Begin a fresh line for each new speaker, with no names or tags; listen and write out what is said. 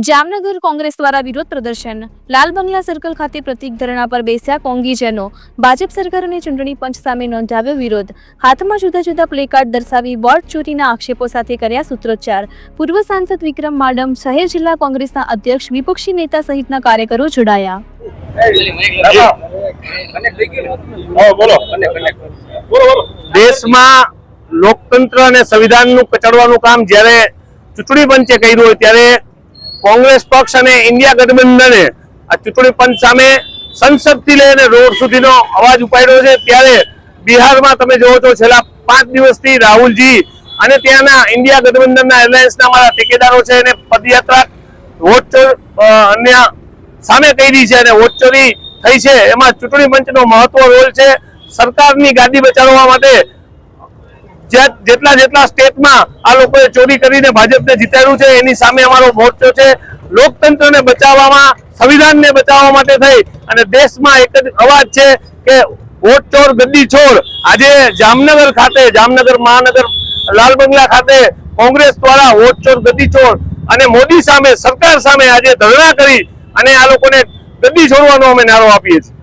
જામનગર કોંગ્રેસ દ્વારા વિરોધ પ્રદર્શન લાલ બંગલા સર્કલ ખાતે પ્રતિક ધરણા પર બેસ્યા કોંગીજનો ભાજપ સરકાર અને ચૂંટણી પંચ સામે નોંધાવ્યો વિરોધ હાથમાં જુદા જુદા પ્લેકાર્ડ દર્શાવી વોટ ચોરીના આક્ષેપો સાથે કર્યા સૂત્રોચ્ચાર પૂર્વ સાંસદ વિક્રમ માડમ શહેર જિલ્લા કોંગ્રેસના અધ્યક્ષ વિપક્ષી નેતા સહિતના કાર્યકરો જોડાયા।
દેશમાં લોકતંત્ર અને સંવિધાનનું કચડવાનું કામ જ્યારે ચૂંટણી પંચે કર્યું હોય ત્યારે કોંગ્રેસ પક્ષ અને ઇન્ડિયા ગઠબંધને આ ચૂંટણી પંચ સામે સંસદથી લઈને રોડ સુધીનો અવાજ ઉપાડ્યો છે। ત્યારે બિહારમાં તમે જોવો છો છેલ્લા 5 દિવસથી રાહુલજી અને ત્યાંના ઇન્ડિયા ગઠબંધનના એલાયન્સના અમારા ઠેકેદારો છે એને પદયાત્રા વોટ અન્ય સામે કરી છે અને વોટ ચોરી થઈ છે। એમાં ચૂંટણી પંચનો મહત્વ રોલ છે। સરકારની ગાદી બચાવવા માટે જેટલા સ્ટેટમાં આ લોકોએ ચોરી કરીને ભાજપને જીતાડ્યું છે એની સામે અમારો મોરચો છે। લોકતંત્રને બચાવવામાં સંવિધાનને બચાવવા માટે થઈ અને દેશમાં એક જ અવાજ છે કે વોટ ચોર ગદ્દી છોડ। આજે જામનગર ખાતે જામનગર મહાનગર લાલ બંગલા ખાતે કોંગ્રેસ દ્વારા વોટ ચોર ગદ્દી છોડ અને મોદી સામે સરકાર સામે આજે ધરણા કરી અને આ લોકોને ગદ્દી છોડવાનો અમે નારો આપીએ છીએ।